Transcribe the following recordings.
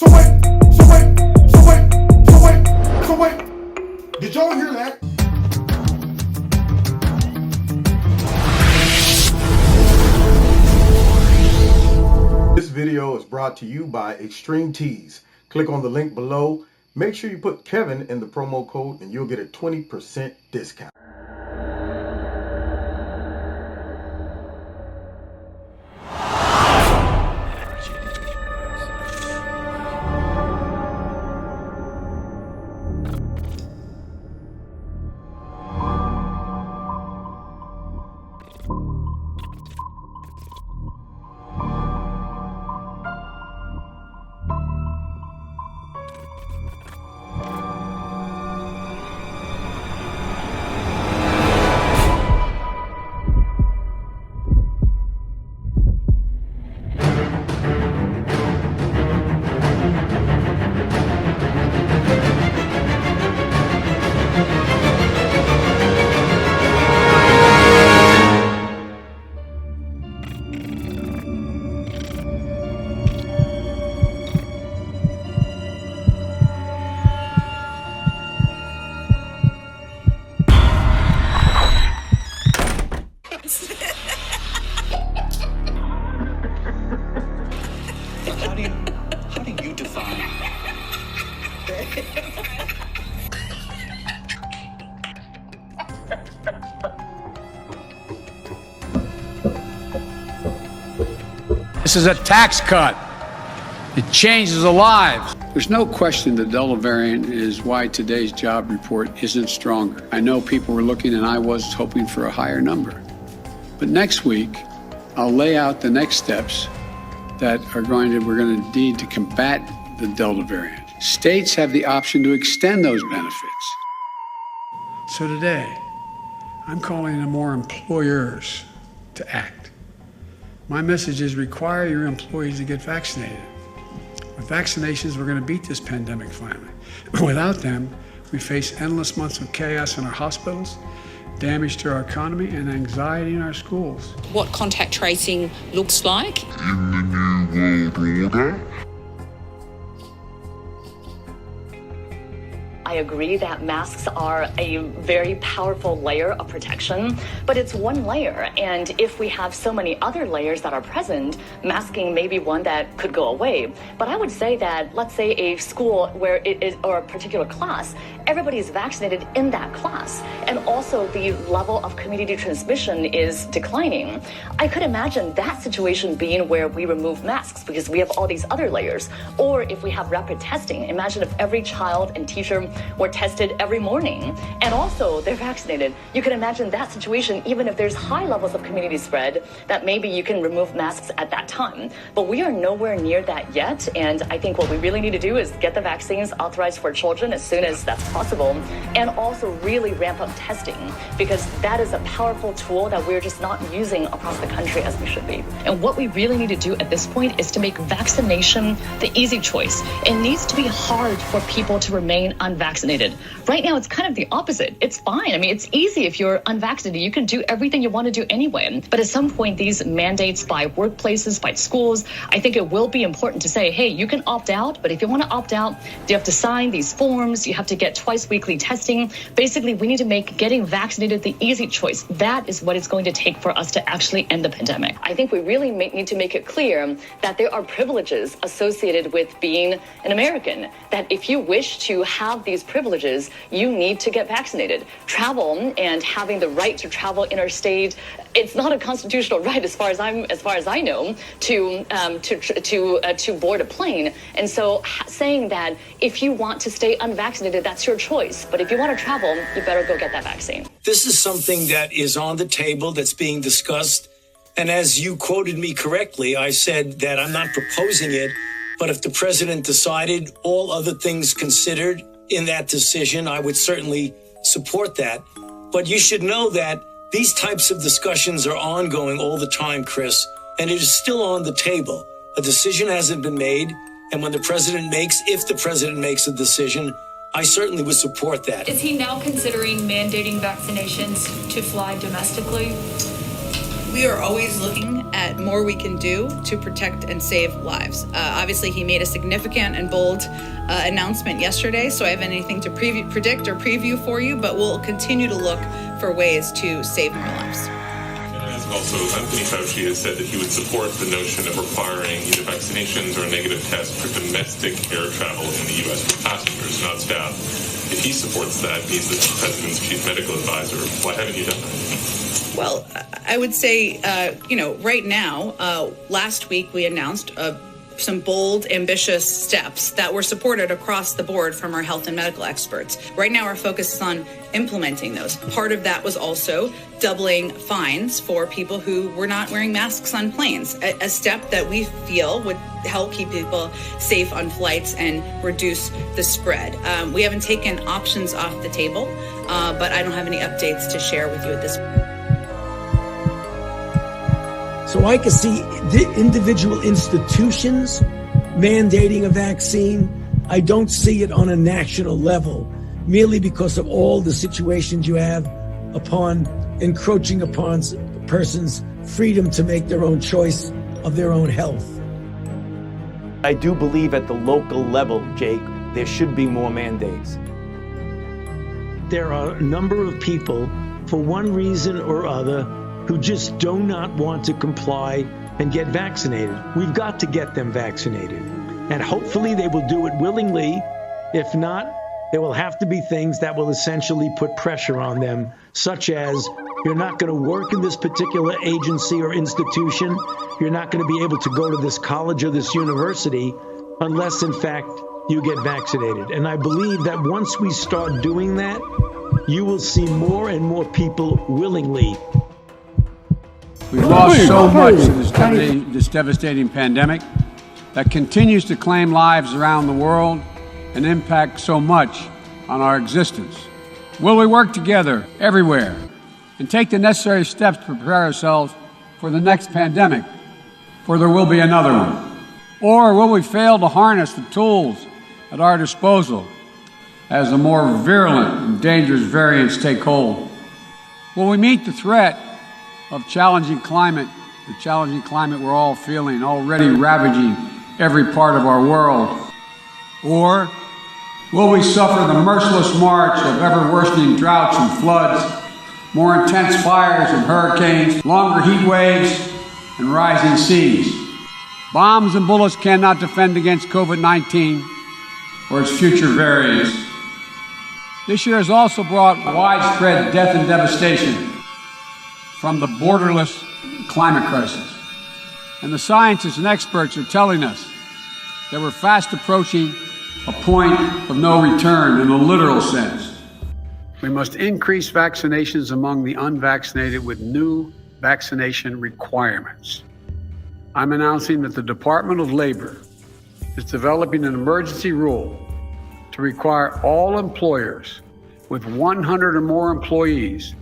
So wait. Did y'all hear that? This video is brought to you by Extreme Tees. Click on the link below. Make sure you put Kevin in the promo code and you'll get a 20% discount. How do you define? This is a tax cut. It changes the lives. There's no question the Delta variant is why today's job report isn't stronger. I know people were looking and I was hoping for a higher number. But next week, I'll lay out the next steps that we're going to need to combat the Delta variant. States have the option to extend those benefits. So today, I'm calling on more employers to act. My message is require your employees to get vaccinated. With vaccinations, we're going to beat this pandemic finally. Without them, we face endless months of chaos in our hospitals, damage to our economy, and anxiety in our schools. What contact tracing looks like. In the New World Order? I agree that masks are a very powerful layer of protection, but it's one layer. And if we have so many other layers that are present, masking may be one that could go away. But I would say that, let's say a school where it is, or a particular class, everybody is vaccinated in that class. And also the level of community transmission is declining. I could imagine that situation being where we remove masks because we have all these other layers. Or if we have rapid testing, imagine if every child and teacher were tested every morning and also they're vaccinated. You can imagine that situation, even if there's high levels of community spread, that maybe you can remove masks at that time. But we are nowhere near that yet. And I think what we really need to do is get the vaccines authorized for children as soon as that's possible, and also really ramp up testing, because that is a powerful tool that we're just not using across the country as we should be. And what we really need to do at this point is to make vaccination the easy choice. It needs to be hard for people to remain unvaccinated. Right now, it's kind of the opposite. It's fine. I mean, it's easy if you're unvaccinated. You can do everything you want to do anyway. But at some point, these mandates by workplaces, by schools, I think it will be important to say, hey, you can opt out, but if you want to opt out, you have to sign these forms. You have to get twice weekly testing. Basically, we need to make getting vaccinated the easy choice. That is what it's going to take for us to actually end the pandemic. I think we really need to make it clear that there are privileges associated with being an American, that if you wish to have these privileges, you need to get vaccinated. Travel and having the right to travel interstate, it's not a constitutional right as far as I know to board a plane. And so saying that if you want to stay unvaccinated, that's your choice. But if you want to travel, you better go get that vaccine. This is something that is on the table, that's being discussed. And as you quoted me correctly, I said that I'm not proposing it, but if the president decided, all other things considered in that decision, I would certainly support that. But you should know that these types of discussions are ongoing all the time, Chris, and it is still on the table. A decision hasn't been made, and when if the president makes a decision, I certainly would support that. Is he now considering mandating vaccinations to fly domestically? We are always looking at more we can do to protect and save lives. Obviously, he made a significant and bold announcement yesterday, so I haven't anything to predict or preview for you, but we'll continue to look for ways to save more lives. Also, Anthony Fauci has said that he would support the notion of requiring either vaccinations or a negative test for domestic air travel in the U.S. for passengers, not staff. If he supports that, he's the president's chief medical advisor. Why haven't you done that? Well, I would say, right now, last week we announced some bold, ambitious steps that were supported across the board from our health and medical experts. Right now, our focus is on implementing those. Part of that was also doubling fines for people who were not wearing masks on planes, a step that we feel would help keep people safe on flights and reduce the spread. We haven't taken options off the table, but I don't have any updates to share with you at this point. So I can see the individual institutions mandating a vaccine. I don't see it on a national level, merely because of all the situations you have upon encroaching upon a person's freedom to make their own choice of their own health. I do believe at the local level, Jake, there should be more mandates. There are a number of people, for one reason or other, who just do not want to comply and get vaccinated. We've got to get them vaccinated. And hopefully they will do it willingly. If not, there will have to be things that will essentially put pressure on them, such as you're not going to work in this particular agency or institution. You're not going to be able to go to this college or this university unless, in fact, you get vaccinated. And I believe that once we start doing that, you will see more and more people willingly. We've lost so much in this devastating pandemic that continues to claim lives around the world and impact so much on our existence. Will we work together everywhere and take the necessary steps to prepare ourselves for the next pandemic, for there will be another one? Or will we fail to harness the tools at our disposal as the more virulent and dangerous variants take hold? Will we meet the threat of challenging climate, the challenging climate we're all feeling, already ravaging every part of our world? Or will we suffer the merciless march of ever-worsening droughts and floods, more intense fires and hurricanes, longer heat waves, and rising seas? Bombs and bullets cannot defend against COVID-19 or its future variants. This year has also brought widespread death and devastation from the borderless climate crisis. And the scientists and experts are telling us that we're fast approaching a point of no return in a literal sense. We must increase vaccinations among the unvaccinated with new vaccination requirements. I'm announcing that the Department of Labor is developing an emergency rule to require all employers with 100 or more employees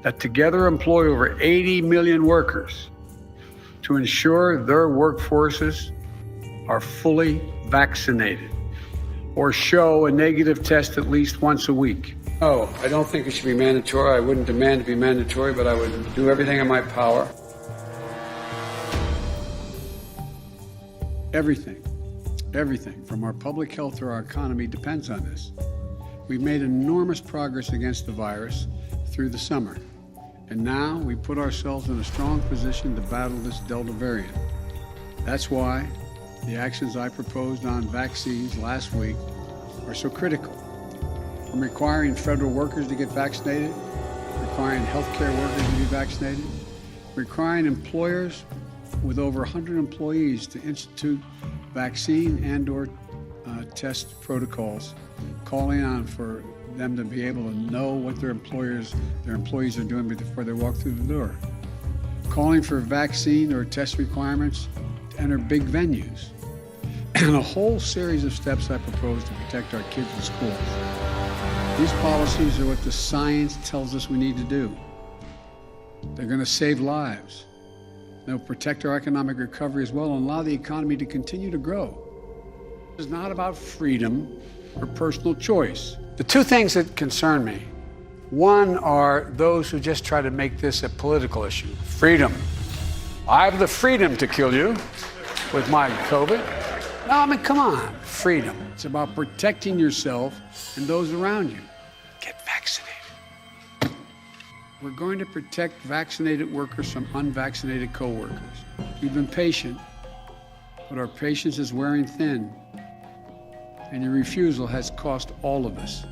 that together employ over 80 million workers to ensure their workforces are fully vaccinated or show a negative test at least once a week. No, I don't think it should be mandatory. I wouldn't demand it be mandatory, but I would do everything in my power. Everything from our public health to our economy depends on this. We've made enormous progress against the virus through the summer. And now we put ourselves in a strong position to battle this Delta variant. That's why the actions I proposed on vaccines last week are so critical. From requiring federal workers to get vaccinated, requiring healthcare workers to be vaccinated, requiring employers with over 100 employees to institute vaccine and/or test protocols, calling on for them to be able to know what their employees are doing before they walk through the door. Calling for vaccine or test requirements to enter big venues. And a whole series of steps I propose to protect our kids in schools. These policies are what the science tells us we need to do. They're going to save lives. They'll protect our economic recovery as well and allow the economy to continue to grow. It's not about freedom or personal choice. The two things that concern me One are those who just try to make this a political issue. Freedom. I have the freedom to kill you with my COVID. No, I mean, come on. Freedom. It's about protecting yourself and those around you. Get vaccinated. We're going to protect vaccinated workers from unvaccinated coworkers. We've been patient, but our patience is wearing thin, and your refusal has cost all of us.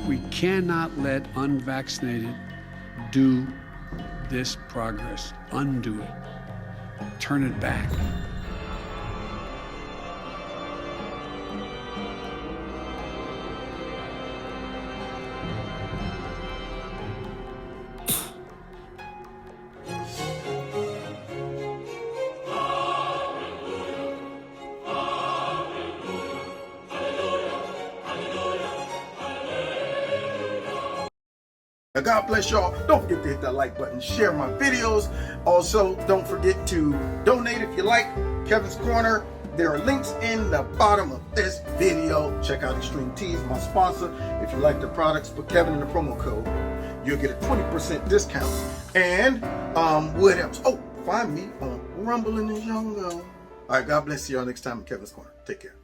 We cannot let unvaccinated do this progress, undo it, turn it back. Now, God bless y'all. Don't forget to hit that like button, share my videos. Also, don't forget to donate if you like Kevin's Corner. There are links in the bottom of this video. Check out Extreme Tees, my sponsor. If you like the products, put Kevin in the promo code. You'll get a 20% discount. And what else? Oh, find me on Rumble in the Jungle. All right, God bless you all next time in Kevin's Corner. Take care.